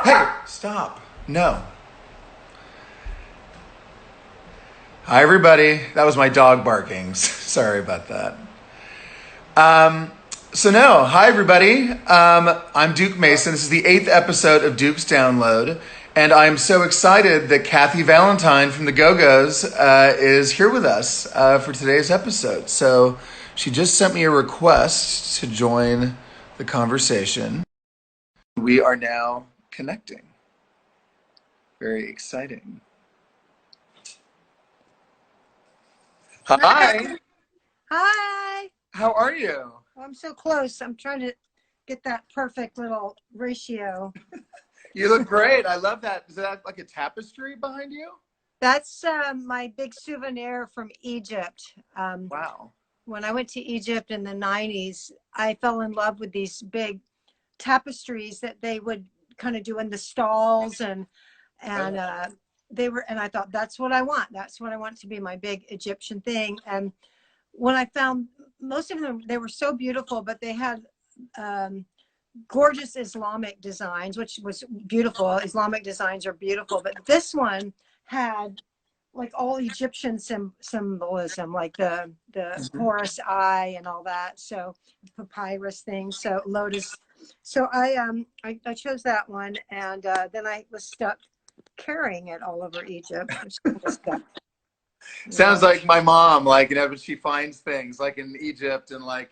Hey, stop. No. Hi, everybody. That was my dog barking. Sorry about that. Um, hi, everybody. I'm Duke Mason. This is the 8th episode of Duke's Download. And I'm so excited that Kathy Valentine from the Go-Go's is here with us for today's episode. So she just sent me a request to join the conversation. We are now connecting. Very exciting. Hi. Hi. How are you? Oh, I'm so close. I'm trying to get that perfect little ratio. You look great. I love that. Is that like a tapestry behind you? That's my big souvenir from Egypt. Wow. When I went to Egypt in the 90s, I fell in love with these big tapestries that they would kind of do in the stalls and they were, and I thought that's what I want. That's what I want to be my big Egyptian thing. And when I found most of them, they were so beautiful, but they had gorgeous Islamic designs, which was beautiful. Islamic designs are beautiful, but this one had like all Egyptian symbolism, like the Horus eye and all that. So papyrus things, so lotus. So I chose that one, and then I was stuck carrying it all over Egypt. Sounds like my mom, like, when she finds things like in Egypt and like,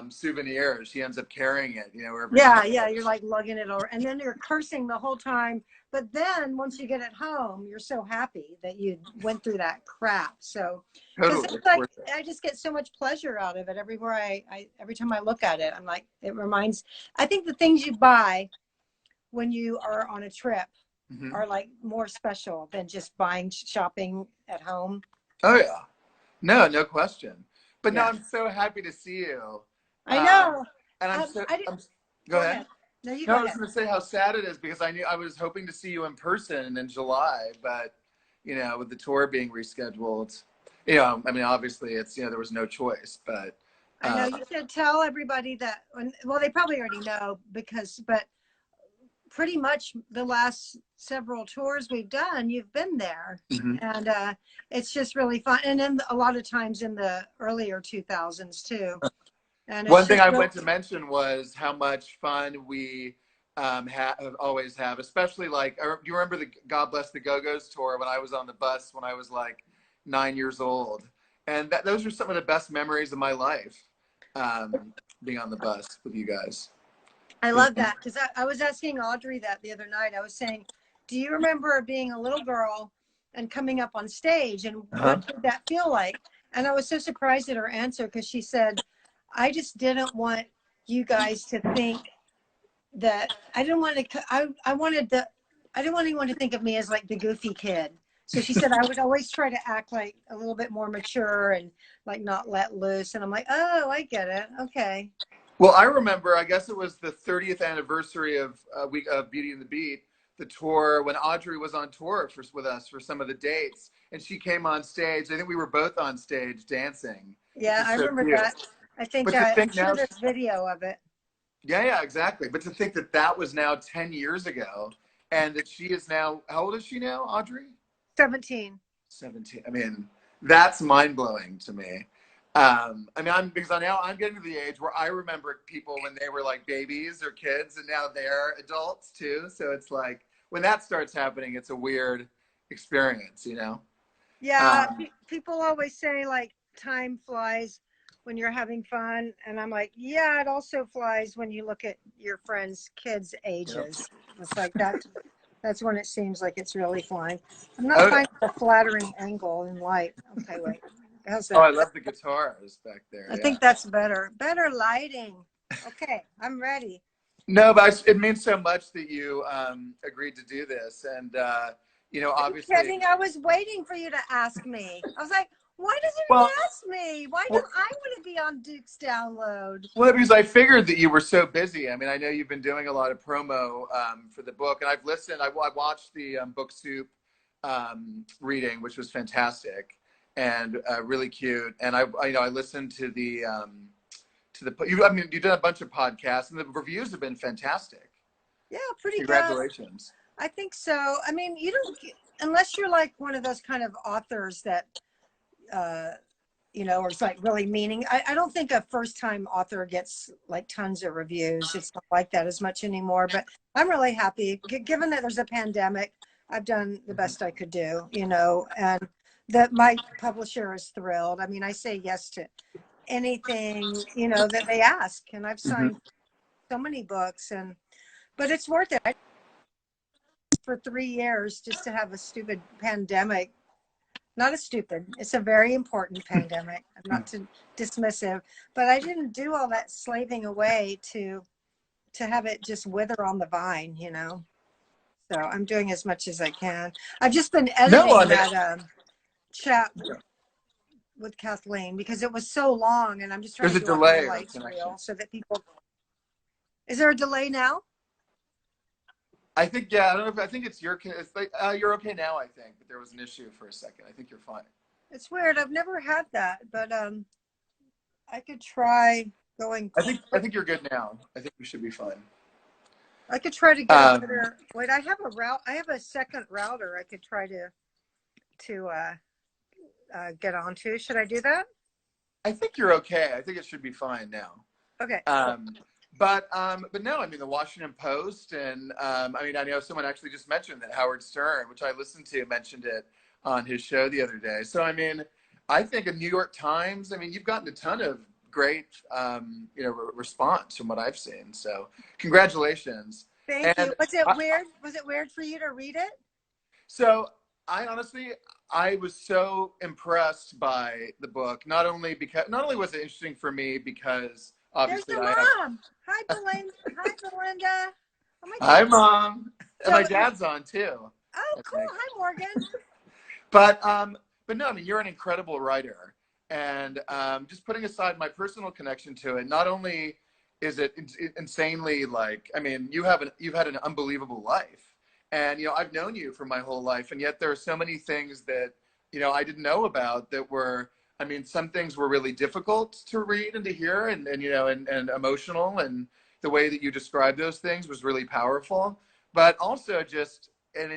souvenirs, she ends up carrying it, wherever she Yeah, goes. yeah, you're like lugging it over, and then you're cursing the whole time. But then once you get it home, you're so happy that you went through that crap. So, because Totally. it's It's like worth it. I just get so much pleasure out of it everywhere every time I look at it. I'm like, it reminds. I think the things you buy when you are on a trip Hmm. are like more special than just buying shopping at home. Oh, yeah. No question. But no, Yeah, I'm so happy to see you. I Um, know. and I did. go Go ahead. ahead. No, you No, go I was ahead. going to say how sad it is because I knew I was hoping to see you in person in July, but with the tour being rescheduled, obviously there was no choice, but I know uh, you should tell everybody that. Well, they probably already know but pretty much the last several tours we've done, you've been there, mhm. and it's just really fun. And then a lot of times in the earlier 2000s too, and it's One thing just I real. went to mention was how much fun we always have, especially like, do you remember the God Bless the Go-Go's tour when I was on the bus when I was like 9 years old? And those are some of the best memories of my life, being on the bus with you guys. I It love that because I was asking Audrey that the other night. I was saying, do you remember being a little girl and coming up on stage, and uh-huh. what did that feel like? And I was so surprised at her answer because she said, I just didn't want you guys to think that I didn't want to, I didn't want anyone to think of me as like the goofy kid. So she said I would always try to act like a little bit more mature and like not let loose. And I'm like, oh, I get it. Okay. Well, I remember, I guess it was the 30th anniversary of week of Beauty and the Beat, the tour when Audrey was on tour with us for some of the dates, and she came on stage. I think we were both on stage dancing, which Yeah, is I so remember cute. that. I think But to I'm think sure now, there's video of it. yeah, yeah, exactly. But to think that that was now 10 years ago, and that she is now, how old is she now, Audrey? 17. 17. I mean, that's mind blowing to me. Because now I'm getting to the age where I remember people when they were like babies or kids, and now they're adults too. So it's like when that starts happening, it's a weird experience. Yeah, Um, people always say like time flies when you're having fun, and I'm like, yeah, it also flies when you look at your friends' kids' yep. ages. It's like that. That's when it seems like it's really flying. I'm not Oh, finding a flattering angle in light. Okay, wait. How's oh, I that? love the guitars back there. I Yeah. think that's better. Better lighting. Okay, I'm ready. No, but it means so much that you agreed to do this, and Are you obviously, kidding? I was waiting for you to ask me. I was like, why doesn't he well, ask me? Why well, don't I want to be on Duke's Download? Well, because I figured that you were so busy. I know you've been doing a lot of promo for the book, and I've listened. I watched the Book Soup reading, which was fantastic and really cute. And I listened to the. You've done a bunch of podcasts, and the reviews have been fantastic. Yeah, pretty good. Congratulations. I think so. I mean, you don't, unless you're like one of those kind of authors that, uh, or it's like really meaning. I don't think a first time author gets like tons of reviews. It's not like that as much anymore, but I'm really happy. Given that there's a pandemic, I've done the best I could do, and that my publisher is thrilled. I mean, I say yes to anything, that they ask. And I've Mm-hmm. signed so many books, but it's worth it. For 3 years just to have a stupid pandemic. Not a stupid, it's a very important pandemic. I'm not too dismissive, but I didn't do all that slaving away to have it just wither on the vine. So I'm doing as much as I can. I've just been No, I editing mean, that chat with Kathleen because it was so long, and I'm just trying there's to a do a delay or highlights connection. reel so that people. Is there a delay now? I think, yeah, I don't know if I think it's it's like you're okay now, I think, but there was an issue for a second. I think you're fine. It's weird. I've never had that, but I could try going. I think you're good now. I think we should be fine. I could try to get a Um, better. Wait, I have a route. I have a second router. I could try to get onto. Should I do that? I think you're okay. I think it should be fine now. Okay. Um, but no, I mean the Washington Post, and I mean I know someone actually just mentioned that Howard Stern, which I listened to, mentioned it on his show the other day. So I mean, I think a New York Times. I mean, you've gotten a ton of great, response from what I've seen. So congratulations. Thank you. And Was it I, weird? Was it weird for you to read it? so I honestly, I was so impressed by the book. Not only was it interesting for me because There's obviously your I have. mom. Hi, Belinda. Hi, Belinda. Oh my Hi, God. Mom. And So, my dad's on too. oh, That's cool. nice. Hi, Morgan. But no, I mean you're an incredible writer, and just putting aside my personal connection to it, not only is it insanely like, I mean, you've had an unbelievable life, and I've known you for my whole life, and yet there are so many things that I didn't know about that were. I mean, some things were really difficult to read and to hear, and emotional, and the way that you described those things was really powerful. But also just and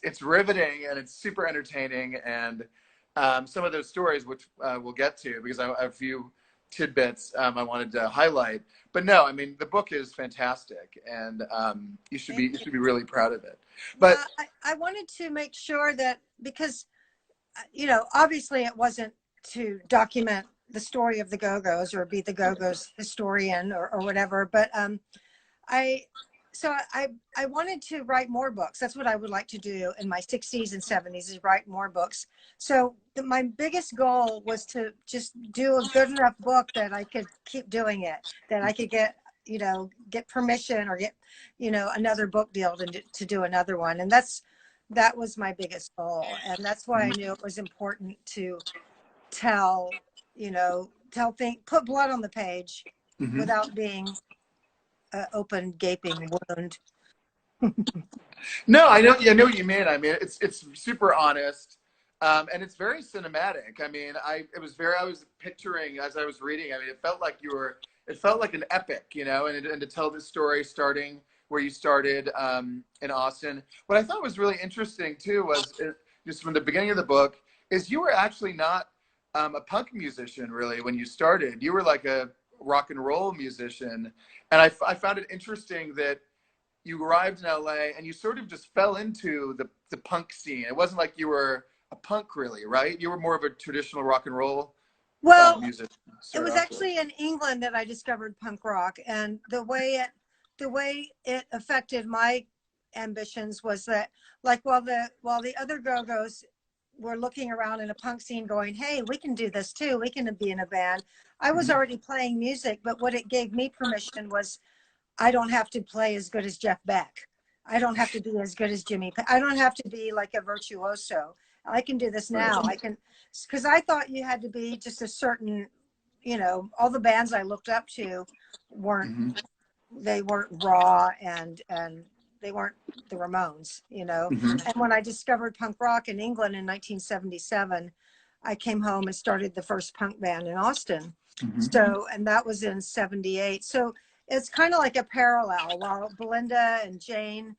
it's riveting and it's super entertaining, and some of those stories which we'll get to because I have a few tidbits I wanted to highlight. But no, I mean the book is fantastic, and Thank you you. should be really proud of it. But Yeah, I wanted to make sure that because, obviously it wasn't to document the story of the Go-Go's or be the Go-Go's historian or whatever, but I so I wanted to write more books. That's what I would like to do in my 60s and 70s is write more books. So my biggest goal was to just do a good enough book that I could keep doing it, that I could get permission or get, another book deal to do another one. And that was my biggest goal. And that's why I knew it was important to tell, tell things, put blood on the page mhm. without being open gaping wound. No, I know what you mean. I mean, it's super honest, and it's very cinematic. I mean, I was picturing as I was reading. I mean, it felt like an epic, and to tell this story starting where you started in Austin. What I thought was really interesting too was just from the beginning of the book is you were actually not a punk musician really when you started. You were like a rock and roll musician, and I found it interesting that you arrived in LA and you sort of just fell into the punk scene. It wasn't like you were a punk really, right? You were more of a traditional rock and roll Well, musician. it Start was off with. actually in England that I discovered punk rock, and the way it affected my ambitions was that, like, while the other go-go's were looking around in a punk scene going, hey, we can do this too, we can be in a band, I was Mhm. already playing music. But what it gave me permission was I don't have to play as good as Jeff Beck. I don't have to be as good as I don't have to be like a virtuoso. I can do this Right. now. I can, because I thought you had to be just a certain, all the bands I looked up to weren't, Hmm. they weren't raw, and they weren't the Ramones. Hmm. And when I discovered punk rock in England in 1977, I came home and started the first punk band in Austin. Hmm. So, and that was in 78. So it's kind of like a parallel. While Belinda and Jane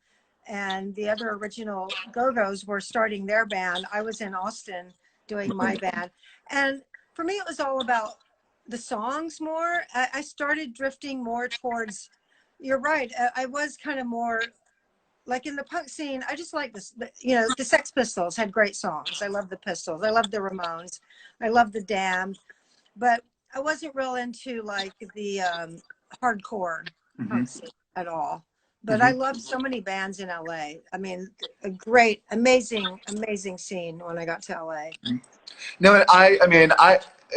and the other original Go-Go's were starting their band, I was in Austin doing my band. And for me, it was all about the songs more. I started drifting more towards, you're right, I was kind of more like in the punk scene. I just like this, you know, the Sex Pistols had great songs. I love the Pistols. I love the Ramones. I love the Damned. But I wasn't real into like the hardcore punk scene at all. But I loved so many bands in LA. I mean, a great, amazing, amazing scene when I got to LA. No, I mean,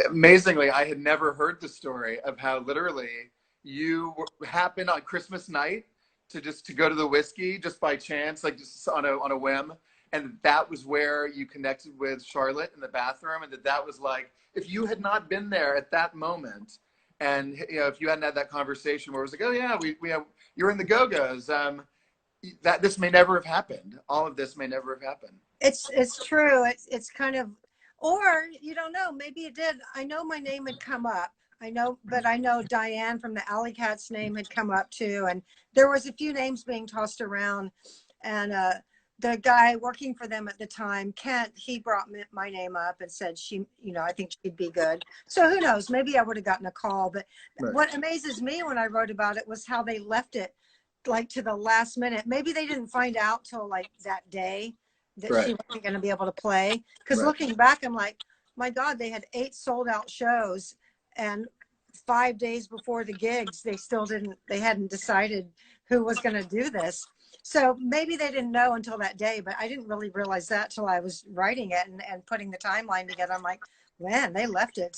amazingly, I had never heard the story of how literally you happened on Christmas night to go to the whiskey just by chance, like just on a whim, and that was where you connected with Charlotte in the bathroom, and that was like, if you had not been there at that moment, and you know, if you hadn't had that conversation where it was like, oh yeah, we have, you're in the Go-Go's, that this may never have happened. All of this may never have happened. It's true. It's kind of, or you don't know, maybe it did. I know my name had come up. I know, but I know Diane from the Alley Cats name had come up too. And there was a few names being tossed around. And the guy working for them at the time, Kent, he brought my name up and said she, you know, I think she'd be good. So who knows, maybe I would have gotten a call. But Right. What amazes me when I wrote about it was how they left it like to the last minute. Maybe they didn't find out till like that day that Right. she wasn't going to be able to play. Because Right. looking back, I'm like, my God, they had 8 sold out shows, and 5 days before the gigs, they hadn't decided who was going to do this. So maybe they didn't know until that day, but I didn't really realize that till I was writing it and putting the timeline together. I'm like, man, they left it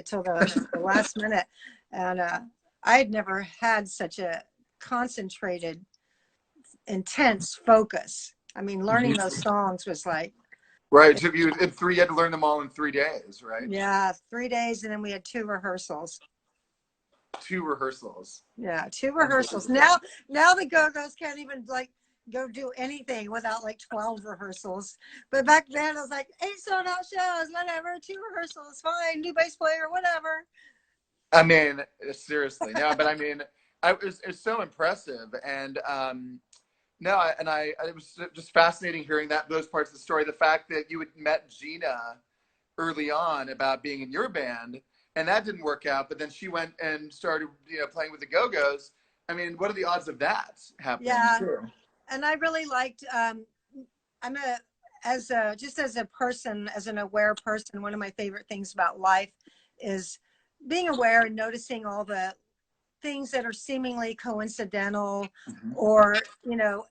till the last minute. And I had never had such a concentrated, intense focus. I mean, learning those songs was like, Right. So you had to learn them all in 3 days, right? yeah, 3 days, and then we had 2 rehearsals. 2 rehearsals. Yeah, 2 rehearsals. Now the Go-Go's can't even like go do anything without like 12 rehearsals. But back then I was like, 8 sold out shows, whatever, 2 rehearsals, fine, new bass player, whatever. I mean, seriously, no, but I mean, it's so impressive, and no, it was just fascinating hearing those parts of the story. The fact that you had met Gina early on about being in your band, and that didn't work out, but then she went and started, you know, playing with the Go-Go's. I mean, what are the odds of that happening? Yeah, too? and I really liked. I'm just as a person, as an aware person, one of my favorite things about life is being aware and noticing all the things that are seemingly coincidental, or you know,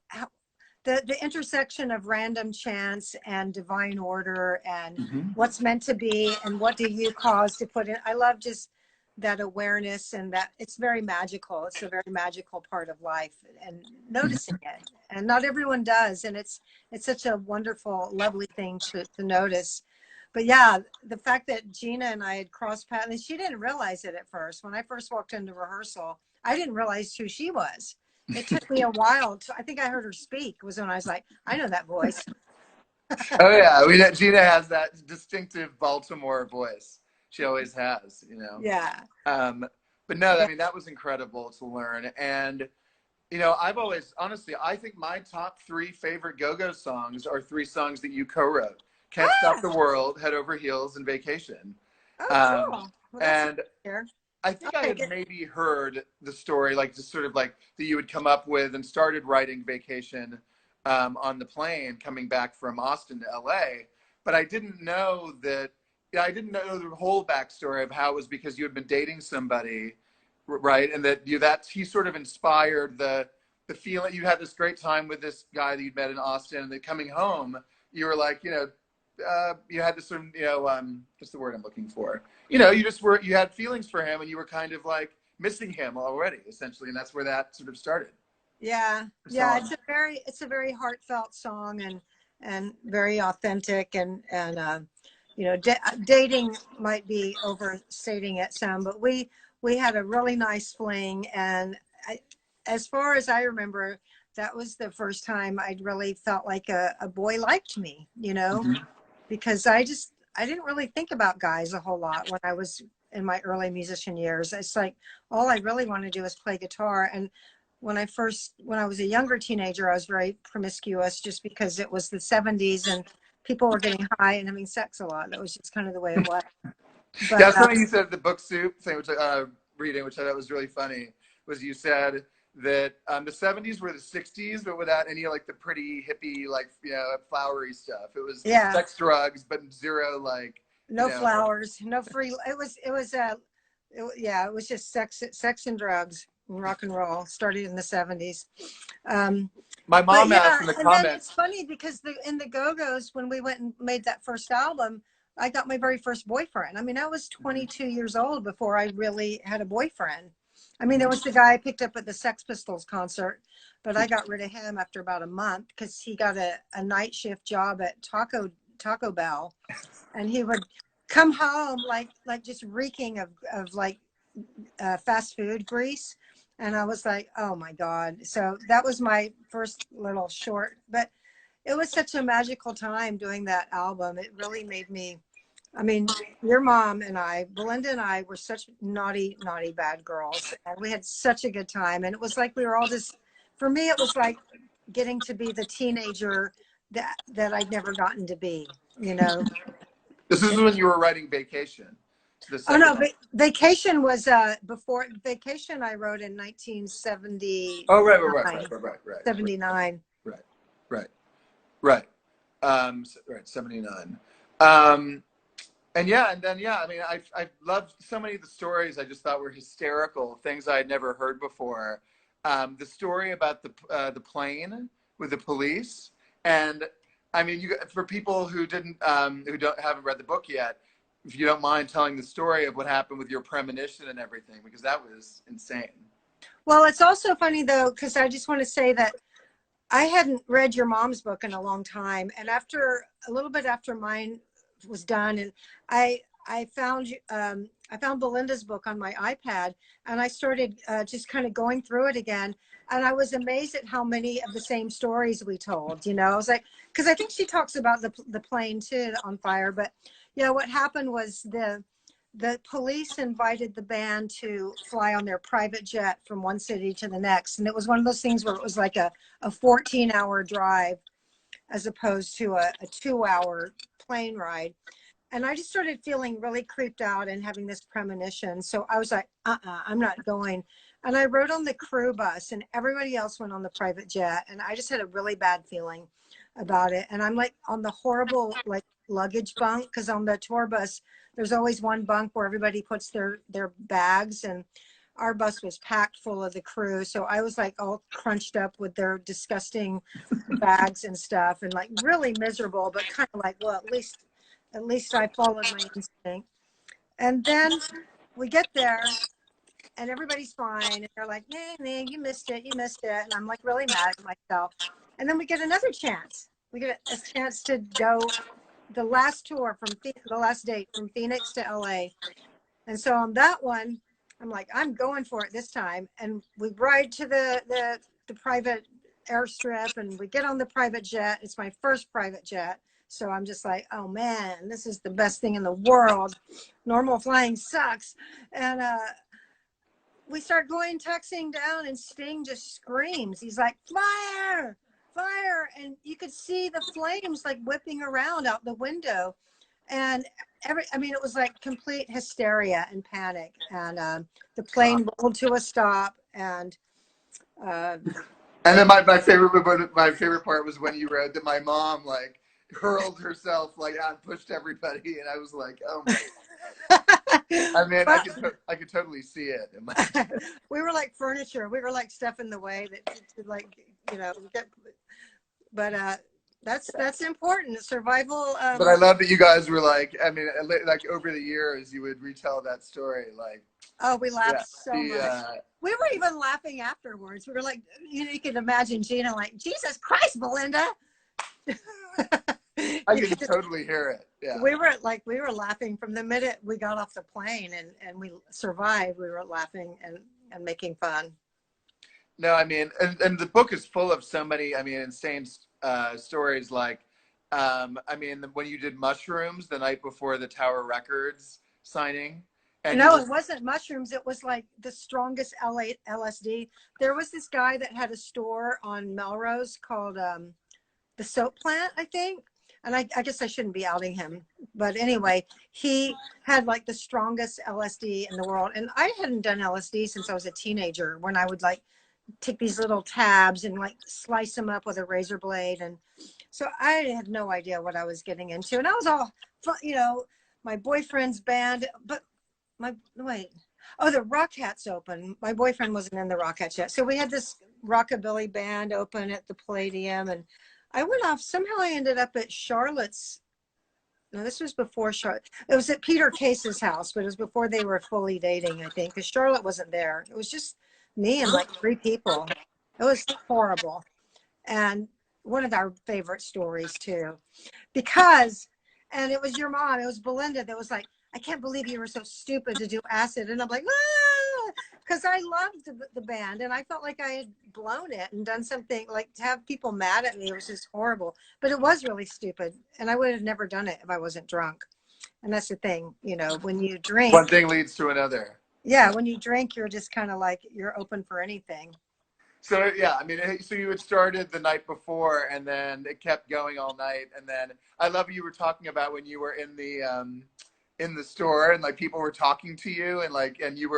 the intersection of random chance and divine order, and what's meant to be and what do you cause to put in. I love just that awareness, and that it's very magical. It's a very magical part of life, and noticing it, and not everyone does, and it's such a wonderful, lovely thing to notice. But yeah, the fact that Gina and I had crossed paths, and she didn't realize it at first. When I first walked into rehearsal, I didn't realize who she was. It took me a while. I think I heard her speak was when I was like, I know that voice. Oh yeah, Gina has that distinctive Baltimore voice. She always has, you know. Yeah. But no, Yeah. I mean, that was incredible to learn. And you know, I've always, honestly, I think my top 3 favorite Go-Go songs are 3 songs that you co-wrote: Can't Stop the World, Head Over Heels, and Vacation. Oh, cool. Well, And here. I think I had maybe heard the story, like just sort of like that you had come up with and started writing Vacation on the plane coming back from Austin to LA. But I didn't know that, yeah, I didn't know the whole backstory of how it was because you had been dating somebody, right? And that he sort of inspired the feeling. You had this great time with this guy that you'd met in Austin, and then coming home, you were like, you know, you had this sort of, you know, what's the word I'm looking for? You know, you had feelings for him, and you were kind of like missing him already, essentially, and that's where that sort of started. Yeah. Yeah. It's a very heartfelt song, and very authentic, and you know, dating might be overstating it some, but we had a really nice fling. And as far as I remember, that was the first time I'd really felt like a boy liked me, you know, because I I didn't really think about guys a whole lot when I was in my early musician years. It's like all I really want to do is play guitar. And when I was a younger teenager, I was very promiscuous just because it was the 70s and people were getting high and having sex a lot. That was just kind of the way it was. But Yeah, something you said at the book soup thing, which reading, which I thought was really funny, was you said that the 70s were the 60s, but without any like the pretty hippie, like, you know, flowery stuff. It was yeah, sex, drugs, but zero like, no you know. flowers, no free. It was just sex and drugs and rock and roll. Started in the 70s. My But mom asked yeah, in the and then comments. it's funny because in the Go-Go's, when we went and made that first album, I got my very first boyfriend. I mean, I was 22 years old before I really had a boyfriend. I mean, there was the guy I picked up at the Sex Pistols concert, but I got rid of him after about a month because he got a night shift job at Taco Bell, and he would come home like just reeking of like fast food grease. And I was like, oh my God. So that was my first little short, but it was such a magical time doing that album. It really made me, I mean, your mom and I, Belinda and I were such naughty, naughty, bad girls. And we had such a good time. And it was like we were all just, for me, it was like getting to be the teenager that I'd never gotten to be, you know. This is when you were writing Vacation. The Oh second no, one. Vacation was before Vacation I wrote in 1979, Oh, right. 79. Right, right, right. Right, 79. And yeah, and then yeah, I mean, I loved so many of the stories. I just thought were hysterical, things I had never heard before. The story about the plane with the police, and I mean, you for people who haven't read the book yet, if you don't mind telling the story of what happened with your premonition and everything, because that was insane. Well, it's also funny though, because I just want to say that I hadn't read your mom's book in a long time, and after a little bit after mine was done, and I I found I found Belinda's book on my iPad, and I started just kind of going through it again, and I was amazed at how many of the same stories we told. You know, I was like, because I think she talks about the plane too on fire, but yeah, what happened was the police invited the band to fly on their private jet from one city to the next. And it was one of those things where it was like a 14-hour drive as opposed to a 2-hour plane ride. And I just started feeling really creeped out and having this premonition. So I was like, I'm not going. And I rode on the crew bus and everybody else went on the private jet. And I just had a really bad feeling about it. And I'm like on the horrible like luggage bunk, because on the tour bus, there's always one bunk where everybody puts their bags, and our bus was packed full of the crew. So I was like all crunched up with their disgusting bags and stuff and like really miserable, but kind of like, well, at least I followed my instinct. And then we get there and everybody's fine. And they're like, hey, you missed it. And I'm like really mad at myself. And then we get another chance. We get a chance to go the last tour the last date from Phoenix to LA. And so on that one, I'm like, I'm going for it this time. And we ride to the private airstrip and we get on the private jet. It's my first private jet. So I'm just like, oh man, this is the best thing in the world. Normal flying sucks. And we start going taxiing down and Sting just screams. He's like, fire, fire. And you could see the flames like whipping around out the window. And it was like complete hysteria and panic. And the plane rolled to a stop. And And then my favorite part was when you wrote that my mom like hurled herself like out and pushed everybody, and I was like, oh my. I mean, I could totally see it. We were like furniture. We were like stuff in the way that like, but that's important. Survival. But I love that you guys were like, I mean, like over the years, you would retell that story. Like, oh, we laughed so much. We were even laughing afterwards. We were like, you can imagine Gina like, Jesus Christ, Belinda. I can totally hear it. Yeah. We were laughing from the minute we got off the plane and we survived. We were laughing and making fun. No, I mean, and the book is full of so many, I mean, insane stories. Like, I mean, when you did mushrooms the night before the Tower Records signing, and you No, were it wasn't mushrooms. It was like the strongest LSD. There was this guy that had a store on Melrose called the Soap Plant, I think. And I guess I shouldn't be outing him. But anyway, he had like the strongest LSD in the world. And I hadn't done LSD since I was a teenager, when I would like take these little tabs and like slice them up with a razor blade. And so I had no idea what I was getting into. And I was all, you know, my boyfriend's band, but my, wait, oh, the Rockettes open. My boyfriend wasn't in the Rockettes yet. So we had this rockabilly band open at the Palladium, and I went off. Somehow I ended up at Charlotte's. No, this was before Charlotte. It was at Peter Case's house, but it was before they were fully dating, I think, because Charlotte wasn't there. It was just me and like 3 people. It was horrible. And one of our favorite stories too, because, and it was your mom, it was Belinda that was like, I can't believe you were so stupid to do acid. And I'm like, ah, because I loved the band and I felt like I had blown it and done something, like to have people mad at me. It was just horrible, but it was really stupid. And I would have never done it if I wasn't drunk. And that's the thing, you know, when you one drink, thing leads to another. yeah, when you drink, you're just kind of like, you're open for anything. So yeah, I mean, so you had started the night before, and then it kept going all night, and then I love you were talking about when you were in the store, and like people were talking to you, and like, and you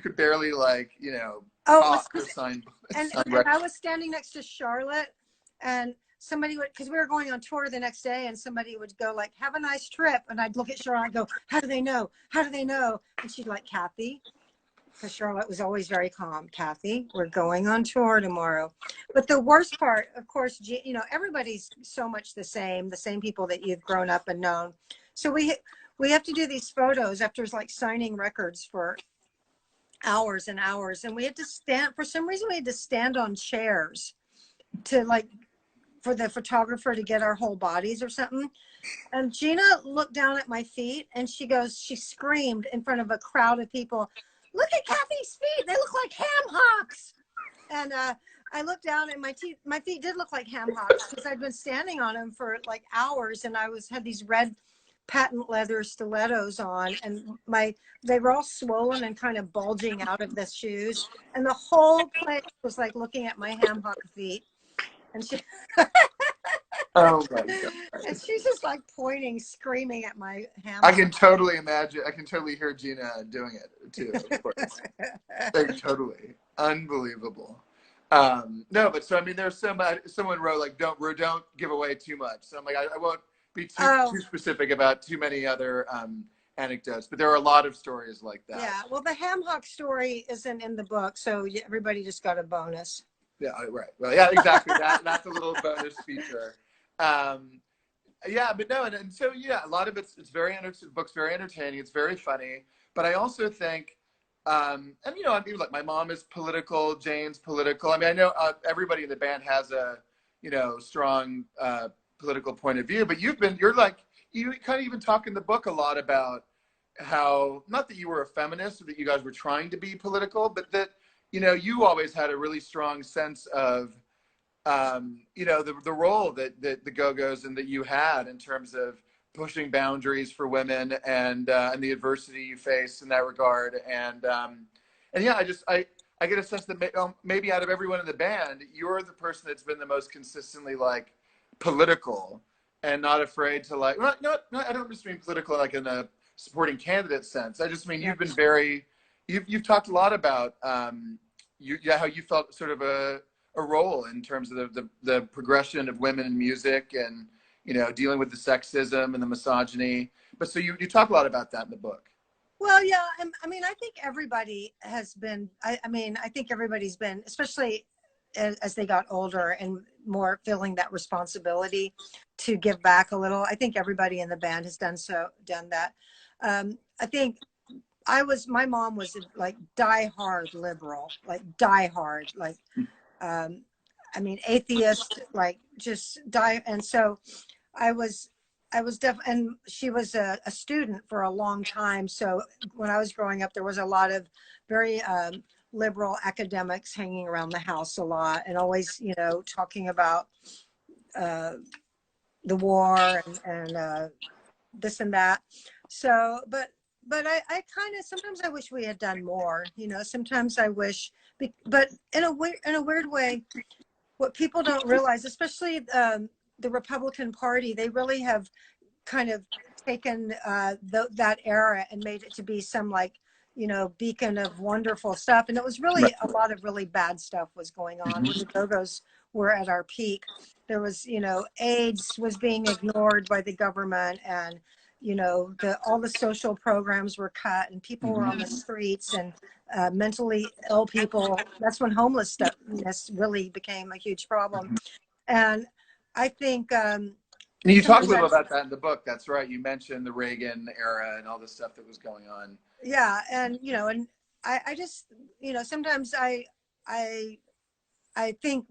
could barely like, you know, Oh, it was talk or just, sign and I records. was standing next to Charlotte, and somebody would, because we were going on tour the next day, and somebody would go like, "Have a nice trip," and I'd look at Charlotte and go, "How do they know? How do they know?" And she'd like, "Kathy," because Charlotte was always very calm. "Kathy, we're going on tour tomorrow." But the worst part, of course, you know, everybody's so much the same people that you've grown up and known. So we have to do these photos after like signing records for hours and hours, and we had to stand, for some reason we had to stand on chairs to like, for the photographer to get our whole bodies or something. And Gina looked down at my feet and she screamed in front of a crowd of people, "Look at Kathy's feet, they look like ham hocks." And I looked down and my feet did look like ham hocks because I'd been standing on them for like hours, and I had these red patent leather stilettos on, and they were all swollen and kind of bulging out of the shoes, and the whole place was like looking at my ham hock feet. And she Oh my god! and she's just like pointing, screaming at my ham I hock. can totally imagine. I can totally hear Gina doing it too. Of course, like, totally unbelievable. No, but so I mean, there's someone wrote like, don't give away too much. So I'm like, I won't be Oh, too specific about too many other anecdotes, but there are a lot of stories like that. yeah. Well, the ham hock story isn't in the book, so everybody just got a bonus. Yeah, right. Well, yeah, exactly. That's a little bonus feature. Um, yeah, but no, and so yeah, a lot of it's very the book's very entertaining. It's very funny, but I also think, and you know, I mean, like my mom is political, Jane's political. I mean, I know everybody in the band has a, you know, strong political point of view, but you're like, you kind of even talk in the book a lot about how, not that you were a feminist or that you guys were trying to be political, but that, you know, you always had a really strong sense of you know, the role that the Go-Go's and that you had in terms of pushing boundaries for women and the adversity you face in that regard. And yeah, I get a sense that maybe out of everyone in the band, you're the person that's been the most consistently like political and not afraid to like, not I don't just mean political like in a supporting candidate sense. I just mean Yeah. you've been very, you've talked a lot about how you felt sort of a role in terms of the progression of women in music and, you know, dealing with the sexism and the misogyny. But so you talk a lot about that in the book. Well, yeah. I mean, I think everybody has been. I mean, I think everybody's been, especially as they got older and more feeling that responsibility to give back a little. I think everybody in the band has done that. I think my mom was like die hard liberal, like die hard, like, um, I mean, atheist, like just die. And so I was, and she was a student for a long time. So when I was growing up, there was a lot of very liberal academics hanging around the house a lot, and always, you know, talking about uh, the war and this and that. So, but I kind of sometimes I wish we had done more. You know, sometimes I wish, but in a weird way, what people don't realize, especially the Republican Party, they really have kind of taken that era and made it to be some like, you know, beacon of wonderful stuff. And it was really a lot of really bad stuff was going on when the Go-Go's were at our peak. There was, you know, AIDS was being ignored by the government, and you know, all the social programs were cut, and people were on the streets, and mentally ill people. That's when homelessness really became a huge problem. And I think And you talk a sometimes little about that in the book. That's right. You mentioned the Reagan era and all the stuff that was going on. yeah, and you know, and I just, you know, sometimes I think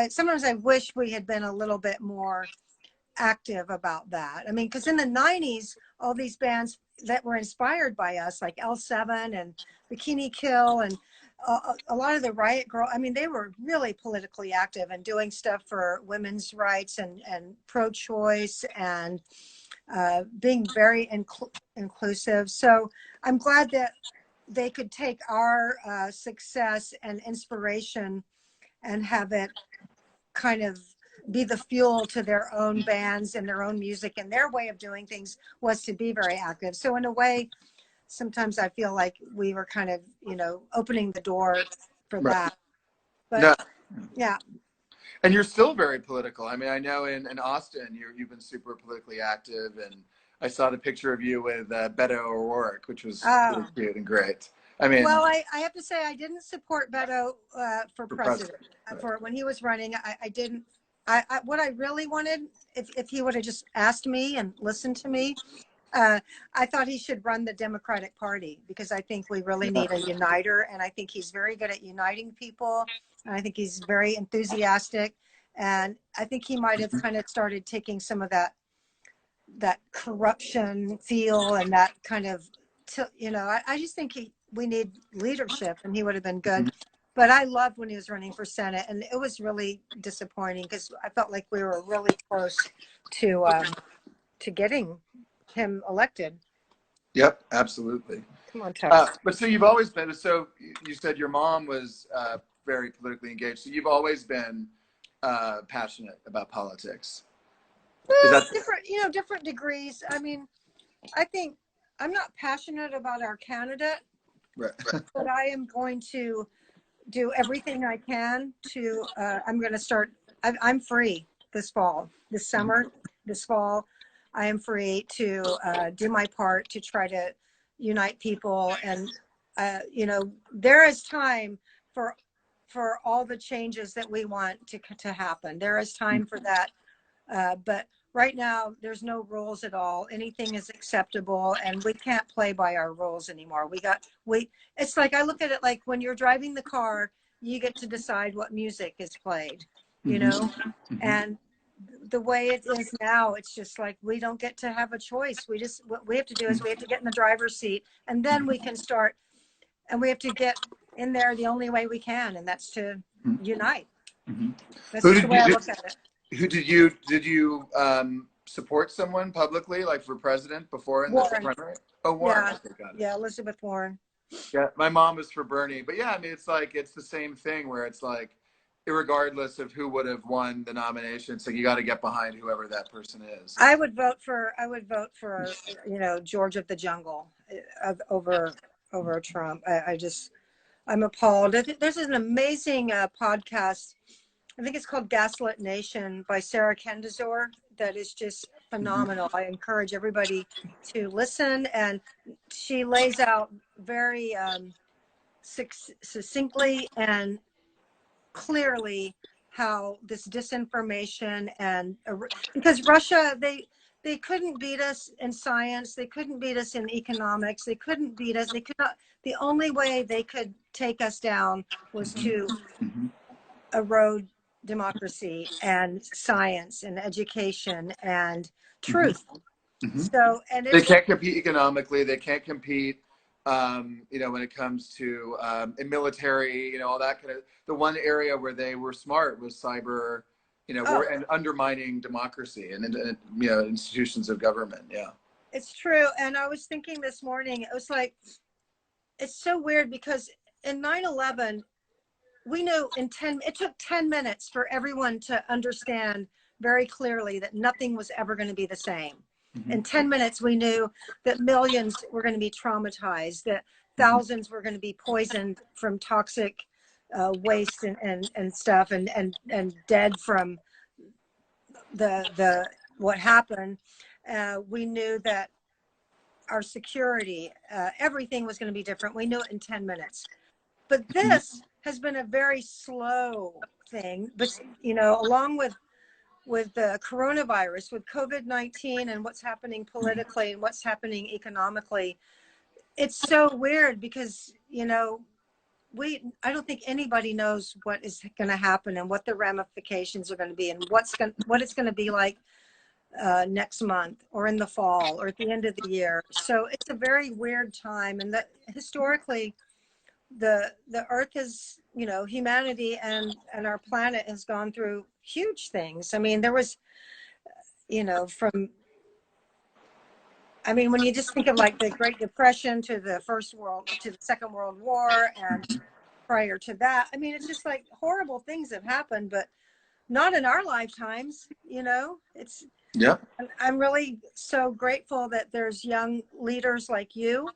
sometimes I wish we had been a little bit more active about that. I mean, because in the 90s, all these bands that were inspired by us, like L7 and Bikini Kill, and a lot of the Riot Girl, I mean, they were really politically active and doing stuff for women's rights and pro-choice and being very inclusive. So I'm glad that they could take our success and inspiration and have it kind of be the fuel to their own bands and their own music, and their way of doing things was to be very active. So in a way, sometimes I feel like we were kind of, you know, opening the door for that. But No. yeah. And you're still very political. I mean, I know in Austin, you've been super politically active, and I saw the picture of you with Beto O'Rourke, which was really cute and great. I mean, Well, I have to say I didn't support Beto for president. Right. For when he was running. I didn't. What I really wanted, if he would have just asked me and listened to me, I thought he should run the Democratic Party, because I think we really need a uniter, and I think he's very good at uniting people, and I think he's very enthusiastic, and I think he might have kind of started taking some of that corruption feel and that kind of, you know, I just think we need leadership, and he would have been good. But I loved when he was running for Senate, and it was really disappointing because I felt like we were really close to getting him elected. Yep, absolutely. Come on, Tuck. But so you've always been, so you said your mom was very politically engaged. So you've always been passionate about politics. Is Well, that different, you know, different degrees. I mean, I think I'm not passionate about our candidate, right? but I am going to do everything I can to, I'm going to start, I'm free this fall, this summer, this fall. I am free to do my part to try to unite people. And, you know, there is time for all the changes that we want to happen. There is time for that. But right now, there's no rules at all. Anything is acceptable, and we can't play by our rules anymore. It's like, I look at it like when you're driving the car, you get to decide what music is played, you know? And the way it is now, it's just like, we don't get to have a choice. What we have to do is we have to get in the driver's seat, and then we can start, and we have to get in there the only way we can, and that's to unite. That's just the way I look at it. Who did you support someone publicly, like for president before in the primary? Oh, Warren. Yeah, Okay, got it. Yeah, Elizabeth Warren. Yeah, my mom was for Bernie, but yeah, I mean, it's like, it's the same thing where it's like, irregardless of who would have won the nomination, so you got to get behind whoever that person is. I would vote for, you know, George of the Jungle over Trump. I'm appalled. There's an amazing podcast. I think it's called Gaslit Nation by Sarah Kendazor that is just phenomenal. I encourage everybody to listen, and she lays out very succinctly and clearly how this disinformation and because Russia, they couldn't beat us in science, they couldn't beat us in economics, they couldn't beat us, they could not. The only way they could take us down was to erode democracy and science and education and truth. So, and they can't compete economically, they can't compete you know, when it comes to in military, you know, all that kind of. The one area where they were smart was cyber you know, Oh, and undermining democracy and you know, institutions of government. Yeah. it's true. And I was thinking this morning, it was like, it's so weird because in 9/11, we knew it took 10 minutes for everyone to understand very clearly that nothing was ever going to be the same. Mm-hmm. In 10 minutes, we knew that millions were going to be traumatized, that Mm-hmm. thousands were going to be poisoned from toxic waste and stuff, and dead from the what happened. We knew that our security, everything was going to be different. We knew it in 10 minutes. But this has been a very slow thing. But, you know, along with the coronavirus, with COVID-19 and what's happening politically and what's happening economically, it's so weird because, you know, I don't think anybody knows what is going to happen and what the ramifications are going to be and what it's going to be like next month or in the fall or at the end of the year. So it's a very weird time, and that historically the earth is, you know, humanity and our planet has gone through huge things. I mean, there was, you know, when you just think of like the Great Depression to the Second World War, and prior to that, I mean, it's just like horrible things have happened, but not in our lifetimes, you know. Yeah. I'm really so grateful that there's young leaders like you,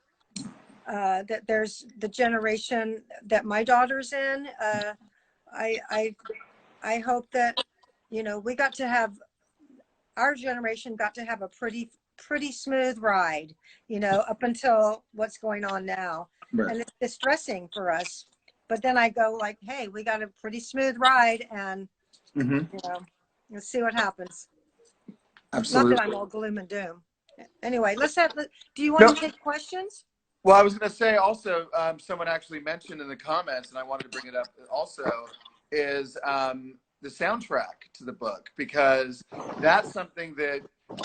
that there's the generation that my daughter's in. I hope that, you know, our generation got to have a pretty smooth ride, you know, up until what's going on now. Right. And it's distressing for us. But then I go like, hey, we got a pretty smooth ride, and, you know, let's see what happens. Absolutely. Not that I'm all gloom and doom. Anyway, do you want to take questions? Well, I was going to say also, someone actually mentioned in the comments, and I wanted to bring it up also, is the soundtrack to the book, because that's something that,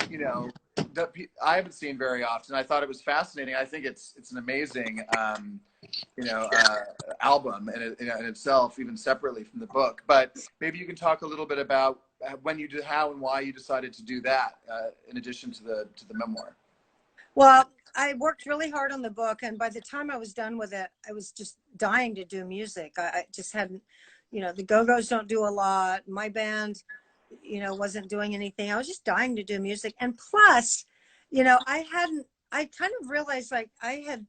you know, that I haven't seen very often. I thought it was fascinating. I think it's an amazing, you know, album in itself, even separately from the book. But maybe you can talk a little bit about how and why you decided to do that, in addition to the memoir. Well, I worked really hard on the book, and by the time I was done with it, I was just dying to do music. I just hadn't, you know, the Go-Go's don't do a lot. My band, you know, wasn't doing anything. I was just dying to do music. And plus, you know, I kind of realized like I had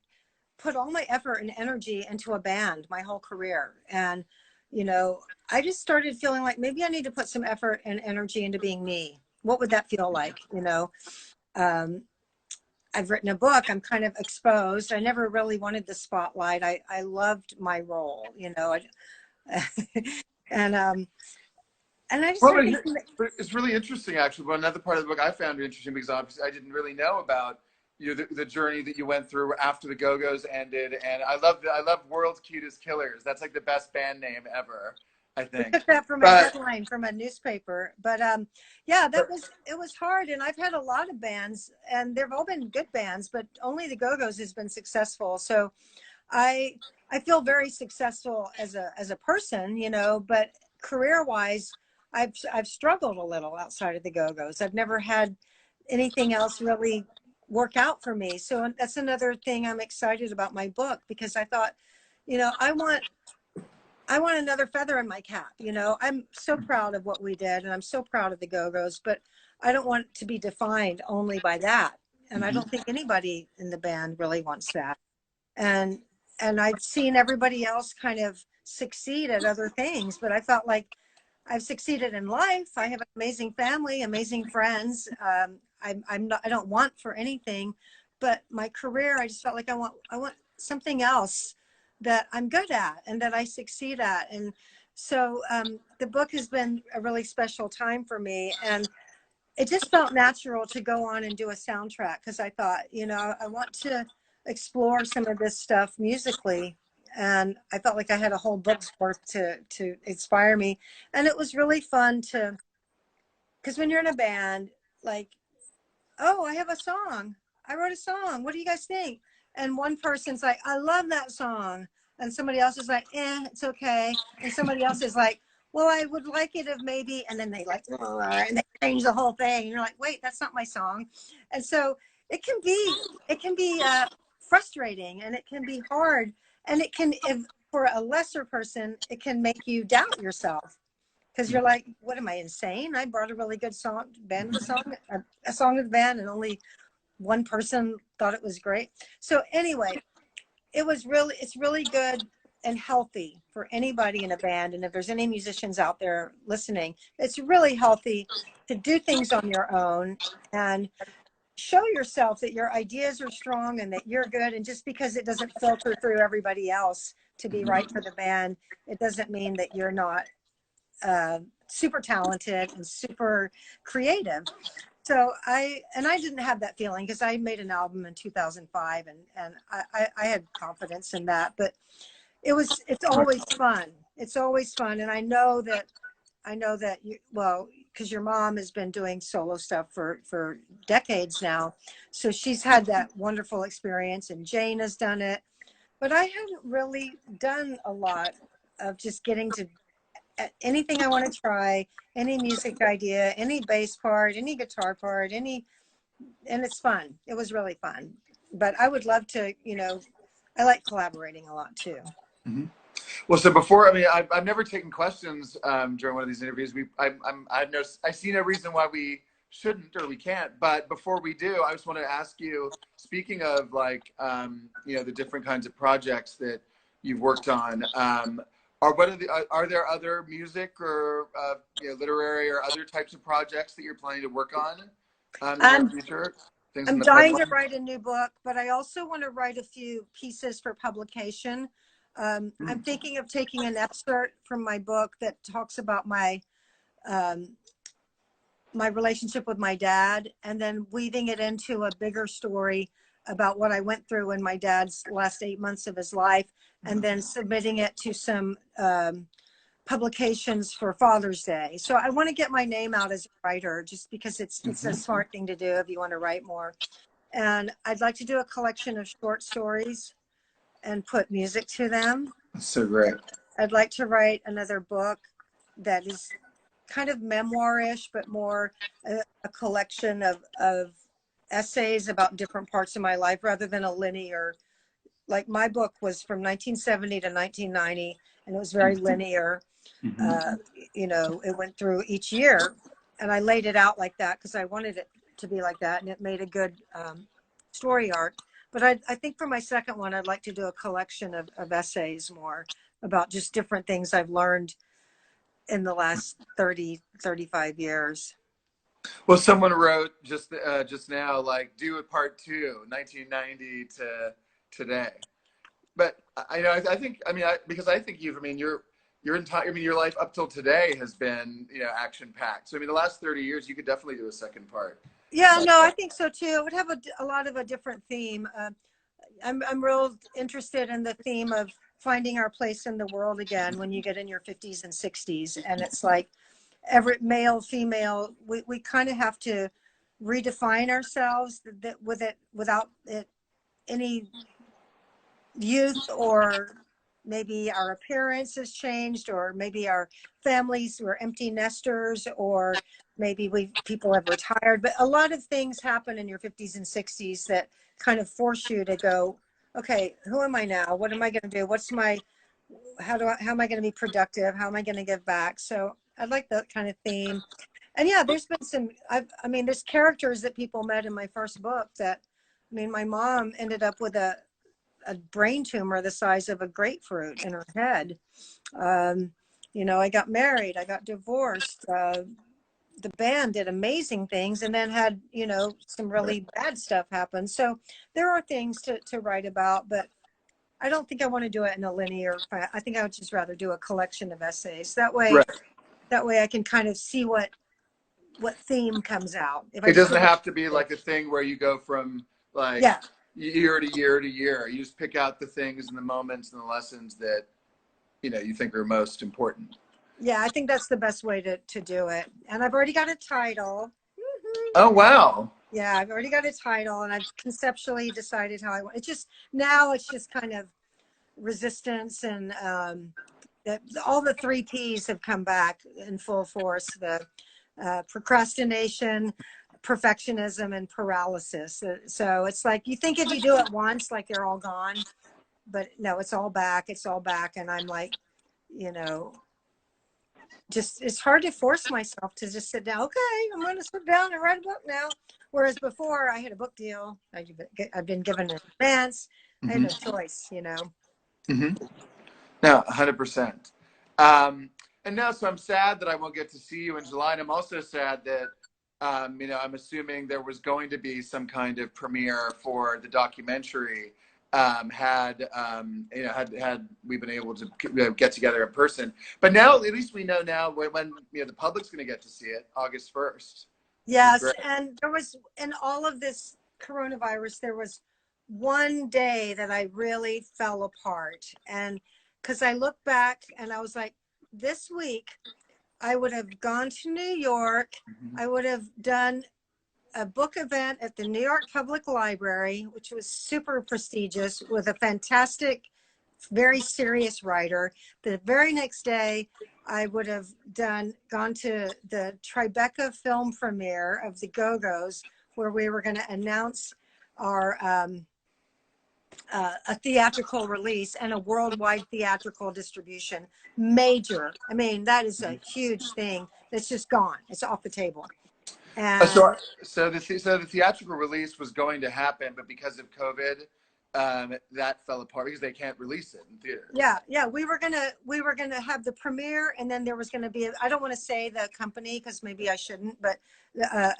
put all my effort and energy into a band my whole career. And, you know, I just started feeling like maybe I need to put some effort and energy into being me. What would that feel like, you know? I've written a book. I'm kind of exposed. I never really wanted the spotlight. I loved my role, you know. And I just Well, it's really interesting, actually. But another part of the book I found interesting, because obviously I didn't really know about, you know, the journey that you went through after the Go-Go's ended. And I love World's Cutest Killers. That's like the best band name ever, I think. We took that from a headline from a newspaper. But yeah, it was hard. And I've had a lot of bands, and they've all been good bands, but only the Go-Go's has been successful. So I feel very successful as a person, you know, but career-wise, I've struggled a little outside of the Go-Go's. I've never had anything else really work out for me. So that's another thing I'm excited about my book, because I thought, you know, I want another feather in my cap. You know, I'm so proud of what we did, and I'm so proud of the Go-Go's, but I don't want to be defined only by that. And I don't think anybody in the band really wants that. And I'd seen everybody else kind of succeed at other things, but I felt like I've succeeded in life. I have an amazing family, amazing friends. I don't want for anything, but my career, I just felt like I want something else that I'm good at and that I succeed at. And so the book has been a really special time for me, and it just felt natural to go on and do a soundtrack, because I thought, you know, I want to explore some of this stuff musically, and I felt like I had a whole book's worth to inspire me. And it was really fun because when you're in a band, like, oh, I have a song, I wrote a song, what do you guys think? And one person's like, I love that song, and somebody else is like, it's okay, and somebody else is like, well, I would like it if maybe, and then they like, and they change the whole thing. And you're like, wait, that's not my song. And so it can be, frustrating, and it can be hard. And it can, if for a lesser person, it can make you doubt yourself. Because you're like, what am I, insane? I brought a really good song, band the song, a song to the band, and only one person thought it was great. So anyway, it's really good and healthy for anybody in a band. And if there's any musicians out there listening, it's really healthy to do things on your own and show yourself that your ideas are strong and that you're good. And just because it doesn't filter through everybody else to be right for the band, it doesn't mean that you're not super talented and super creative. So I didn't have that feeling because I made an album in 2005, and I had confidence in that. But it's always fun. It's always fun. And I know that you, well, because your mom has been doing solo stuff for decades now. So she's had that wonderful experience, and Jane has done it. But I haven't really done a lot of just getting to anything I want to try, any music idea, any bass part, any guitar part, and it's fun. It was really fun. But I would love to, I like collaborating a lot too. Mm-hmm. Well, so before, I mean, I've never taken questions during one of these interviews. I see no reason why we shouldn't or we can't. But before we do, I just want to ask you, speaking of like, the different kinds of projects that you've worked on, are there other music or literary or other types of projects that you're planning to work on in the future? I'm dying to write a new book, but I also want to write a few pieces for publication. I'm thinking of taking an excerpt from my book that talks about my my relationship with my dad, and then weaving it into a bigger story about what I went through in my dad's last 8 months of his life, and then submitting it to some publications for Father's Day. So I want to get my name out as a writer, just because it's a smart thing to do if you want to write more. And I'd like to do a collection of short stories and put music to them. That's so great. I'd like to write another book that is kind of memoir-ish, but more a collection of essays about different parts of my life rather than a linear. Like my book was from 1970 to 1990, and it was very linear. It went through each year, and I laid it out like that because I wanted it to be like that, and it made a good story arc. But I think for my second one, I'd like to do a collection of essays more about just different things I've learned in the last 35 years. Well, someone wrote just now, like, do a part 2, 1990 to today. But I think your entire, your life up till today has been, action packed. So, I mean, the last 30 years, you could definitely do a second part. Yeah, no, I think so too. It would have a lot of a different theme. I'm real interested in the theme of finding our place in the world again when you get in your 50s and 60s. And it's like every male, female, we kind of have to redefine ourselves without any youth, or maybe our appearance has changed, or maybe our families were empty nesters, or maybe people have retired. But a lot of things happen in your 50s and 60s that kind of force you to go, okay, who am I now? What am I going to do? How am I going to be productive? How am I going to give back? So I like that kind of theme. And yeah, there's been there's characters that people met in my first book my mom ended up with a brain tumor the size of a grapefruit in her head. I got married, I got divorced. The band did amazing things, and then had, some really bad stuff happen. So there are things to write about, but I don't think I want to do it in a linear. I think I would just rather do a collection of essays. That way I can kind of see what theme comes out. It doesn't have to be like a thing where you go from like year to year to year. You just pick out the things and the moments and the lessons that, you think are most important. Yeah, I think that's the best way to do it. And I've already got a title. Oh, wow. Yeah, I've already got a title, and I've conceptually decided how I want. It's just kind of resistance, and all the three P's have come back in full force. The procrastination, perfectionism, and paralysis. So it's like, you think if you do it once, like they're all gone, but no, it's all back. It's all back. And I'm like, you know, just, it's hard to force myself to just sit down. Okay, I'm going to sit down and write a book now. Whereas before I had a book deal, I've been given an advance. I had no choice, you know. No, 100%. And now, so I'm sad that I won't get to see you in July. And I'm also sad that, you know, I'm assuming there was going to be some kind of premiere for the documentary, had we been able to get together in person. But now, at least we know now when you know, the public's going to get to see it, August 1st. Yes, and there was, in all of this coronavirus, there was one day that I really fell apart. And because I look back and I was like, this week I would have gone to New York. I would have done a book event at the New York Public Library, which was super prestigious, with a fantastic, very serious writer. The very next day, I would have gone to the Tribeca film premiere of The Go-Go's, where we were going to announce our a theatrical release and a worldwide theatrical distribution. Major. I mean, that is a huge thing that's just gone. It's off the table. And so the theatrical release was going to happen, but because of COVID, that fell apart because they can't release it in theaters. Yeah, we were gonna have the premiere, and then there was gonna be I don't want to say the company because maybe I shouldn't, but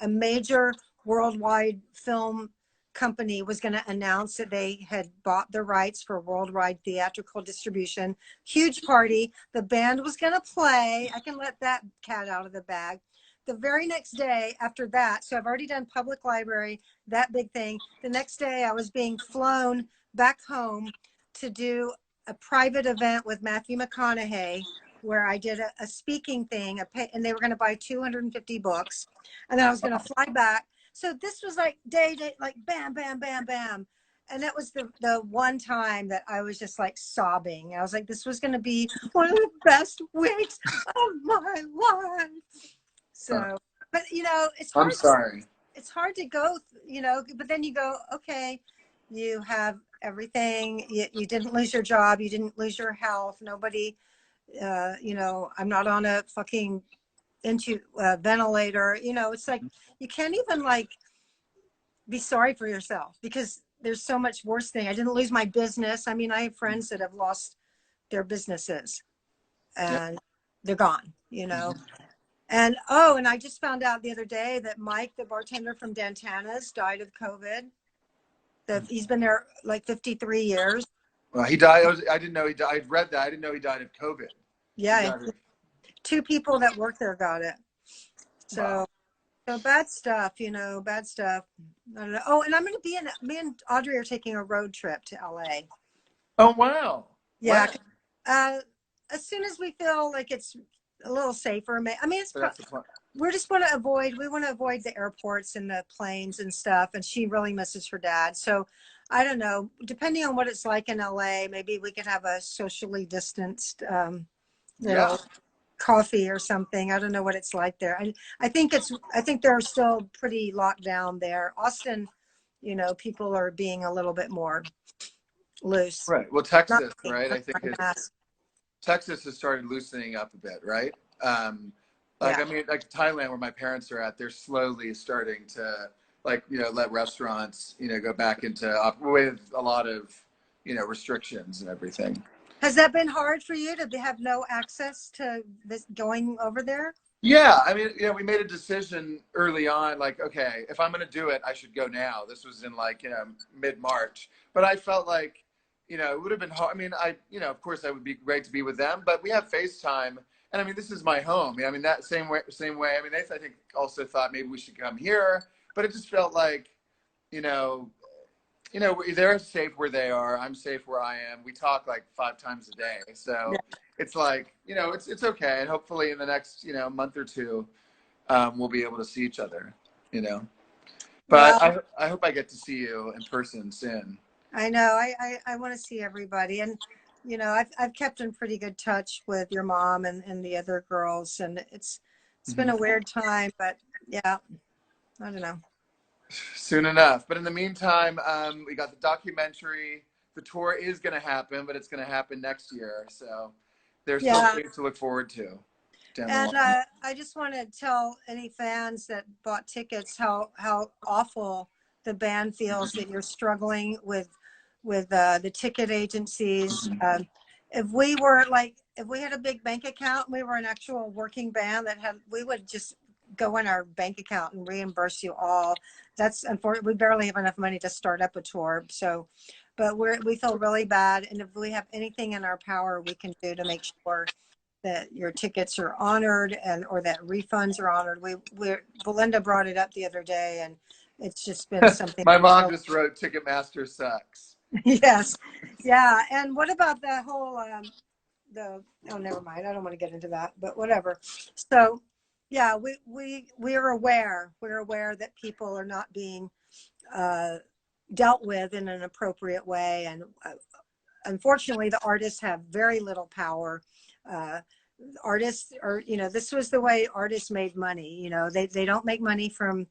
a major worldwide film company was going to announce that they had bought the rights for worldwide theatrical distribution. Huge party. The band was going to play. I can let that cat out of the bag. The very next day after that, so I've already done public library, that big thing. The next day I was being flown back home to do a private event with Matthew McConaughey, where I did a speaking thing, and they were going to buy 250 books. And then I was going to fly back. So this was like day, like bam, bam, bam, bam. And that was the one time that I was just like sobbing. I was like, this was going to be one of the best weeks of my life. So, but you know, it's hard. I'm sorry. It's hard to go, you know, but then you go, okay, you have everything. You didn't lose your job. You didn't lose your health. Nobody, you know, I'm not on a fucking ventilator. You know, it's like, you can't even like be sorry for yourself because there's so much worse thing. I didn't lose my business. I mean, I have friends that have lost their businesses and they're gone, you know. And and I just found out the other day that Mike, the bartender from Dantana's, died of COVID. He's been there like 53 years. Well, he died. I didn't know he died. I'd read that. I didn't know he died of COVID. Yeah, two people that work there got it. So, wow. So bad stuff, you know, bad stuff. I don't know. Oh, and I'm going to be me and Audrey are taking a road trip to LA. Oh, wow. Yeah. Wow. As soon as we feel like it's a little safer. I mean, we want to avoid the airports and the planes and stuff. And she really misses her dad. So I don't know, depending on what it's like in LA, maybe we could have a socially distanced, coffee or something. I don't know what it's like there. I think they're still pretty locked down there. Austin, you know, people are being a little bit more loose. Right. Well, Texas, right? I think Texas has started loosening up a bit, right? I mean, like Thailand, where my parents are at, they're slowly starting to, like, you know, let restaurants, you know, go back into with a lot of, you know, restrictions and everything. Has that been hard for you to have no access to this going over there? Yeah, I mean, you know, we made a decision early on, like, okay, if I'm going to do it, I should go now. This was in like, you know, mid-March, but I felt like, you know, it would have been hard. I mean, you know, of course, that would be great to be with them, but we have FaceTime, and I mean, this is my home. I mean, that same way. I mean, they, I think, also thought maybe we should come here, but it just felt like, you know, they're safe where they are. I'm safe where I am. We talk like 5 times a day. So it's like, you know, it's okay. And hopefully in the next, you know, month or two, we'll be able to see each other, you know. But well, I hope I get to see you in person soon. I know. I want to see everybody. And I've kept in pretty good touch with your mom and the other girls, and it's been Mhm. a weird time, but yeah, I don't know. Soon enough. But in the meantime, we got the documentary. The tour is going to happen, but it's going to happen next year. So there's still Yeah. things to look forward to down the And line. I just want to tell any fans that bought tickets how awful the band feels that you're struggling with the ticket agencies. If we had a big bank account and we were an actual working band we would just go in our bank account and reimburse you all. That's unfortunate. We barely have enough money to start up a tour. So, but we feel really bad. And if we have anything in our power we can do to make sure that your tickets are honored or that refunds are honored. Belinda brought it up the other day, and it's just been something. My mom just wrote Ticketmaster sucks. Yes. Yeah. And what about the whole, oh, never mind. I don't want to get into that, but whatever. So yeah, we're aware that people are not being, dealt with in an appropriate way. And unfortunately the artists have very little power. Artists are, this was the way artists made money. They don't make money from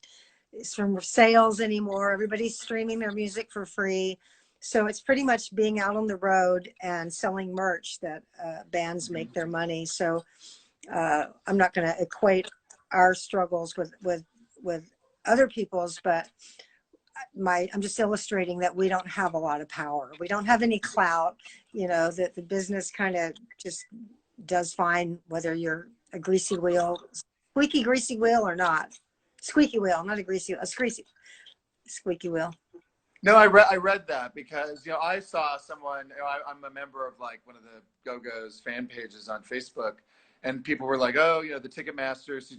sales anymore. Everybody's streaming their music for free. So it's pretty much being out on the road and selling merch that bands make their money. So I'm not going to equate our struggles with other people's, but I'm just illustrating that we don't have a lot of power. We don't have any clout, that the business kind of just does fine, whether you're a squeaky greasy wheel or not. Squeaky wheel, not a greasy, a squeaky wheel. No, I read that because I saw someone. I'm a member of like one of the Go Go's fan pages on Facebook, and people were like, "Oh, the Ticketmasters,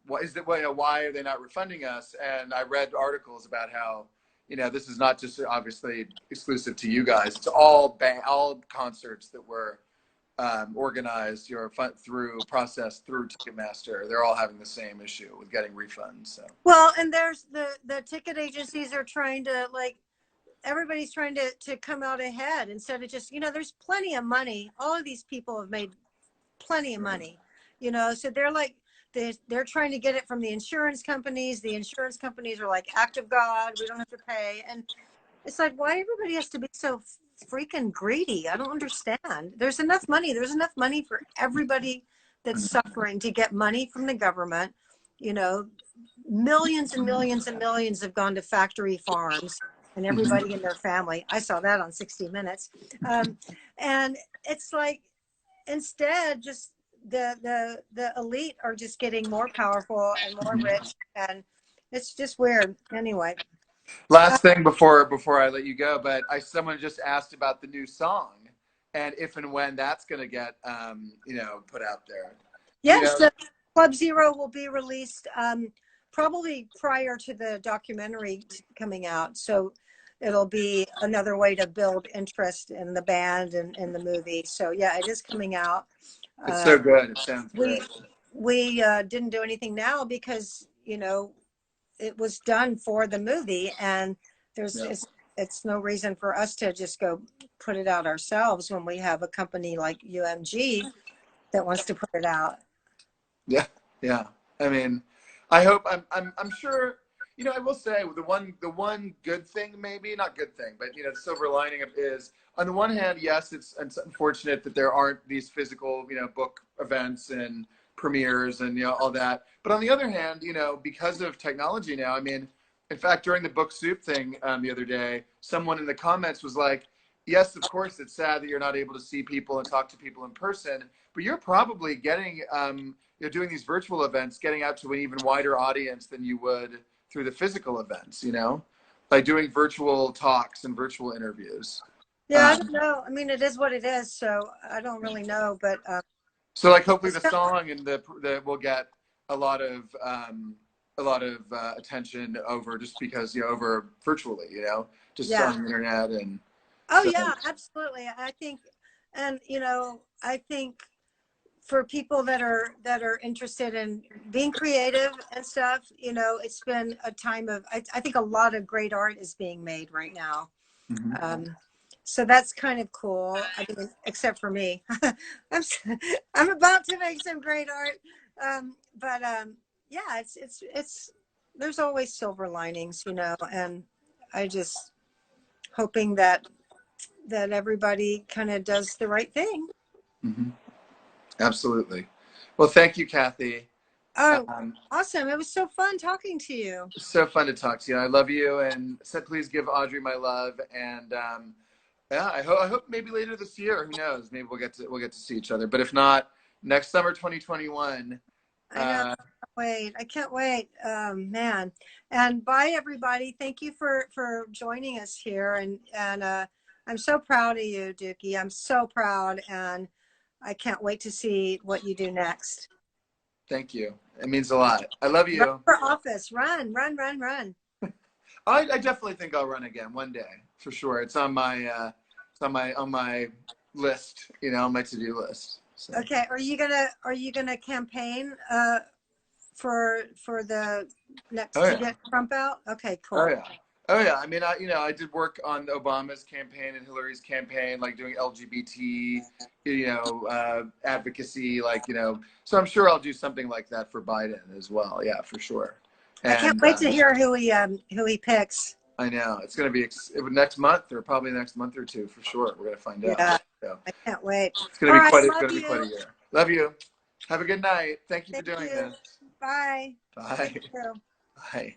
what is that? Why are they not refunding us?" And I read articles about how this is not just obviously exclusive to you guys. It's all concerts that were organized processed through Ticketmaster. They're all having the same issue with getting refunds. So. Well, and there's the ticket agencies are trying to everybody's trying to come out ahead instead of just, there's plenty of money. All of these people have made plenty of money, so they're trying to get it from the insurance companies. The insurance companies are like, act of God, we don't have to pay. And it's like, why everybody has to be so freaking greedy? I don't understand. There's enough money. There's enough money for everybody that's suffering to get money from the government. Millions and millions and millions have gone to factory farms and everybody in their family. I saw that on 60 Minutes. And it's like, instead, just the elite are just getting more powerful and more rich. And it's just weird. Anyway. Last thing before I let you go, but someone just asked about the new song and if and when that's going to get put out there. Yes, the Club Zero will be released probably prior to the documentary coming out. So it'll be another way to build interest in the band and in the movie. So yeah, it is coming out. It's so good. It sounds great. We didn't do anything now because it was done for the movie, and it's no reason for us to just go put it out ourselves when we have a company like UMG that wants to put it out. Yeah. I mean, I hope I'm sure. I will say the one good thing, maybe not good thing, but the silver lining is, on the one hand, yes, it's unfortunate that there aren't these physical book events and premieres and all that. But on the other hand, because of technology now, I mean, in fact, during the book soup thing the other day, someone in the comments was like, yes, of course, it's sad that you're not able to see people and talk to people in person, but you're probably getting, doing these virtual events, getting out to an even wider audience than you would through the physical events, by doing virtual talks and virtual interviews. Yeah, I don't know. I mean, it is what it is, so I don't really know, but so hopefully the song and the will get a lot of attention over just because over virtually, just on the internet and. Oh yeah, absolutely. I think, and I think for people that are interested in being creative and stuff, it's been a time of, I think a lot of great art is being made right now. So that's kind of cool. I mean, except for me, I'm about to make some great art. But yeah, it's there's always silver linings, you know, and I just hoping that everybody kind of does the right thing. Mm-hmm. Absolutely. Well, thank you, Kathy. Oh, Um, awesome. It was so fun talking to you. so fun to talk to you. I love you, and said please give Audrey my love. And yeah, I hope maybe later this year. Who knows? Maybe we'll get to see each other. But if not, next summer, 2021. I know. Wait, I can't wait. Man. And bye everybody. Thank you for joining us here. And I'm so proud of you, Dookie. I'm so proud, and I can't wait to see what you do next. Thank you. It means a lot. I love Run you. for office. Run, run, run, run. I definitely think I'll run again one day for sure. It's on my list. You know, on my to-do list. So. Okay. Are you gonna campaign for the next Oh to yeah. get Trump out? Okay, Oh cool. yeah. Oh yeah. I mean, I did work on Obama's campaign and Hillary's campaign, like doing LGBT, advocacy, like So I'm sure I'll do something like that for Biden as well. Yeah, for sure. I can't And wait to hear who he picks. I know it's going to be next month or probably next month or two for sure. We're going to find out. Yeah, So I can't wait. it's going All to be right, quite. It's love going to be quite a you. year. Love you. Have a good night. Thank you for Thank doing you. this. Bye. Bye. Thank you. Bye.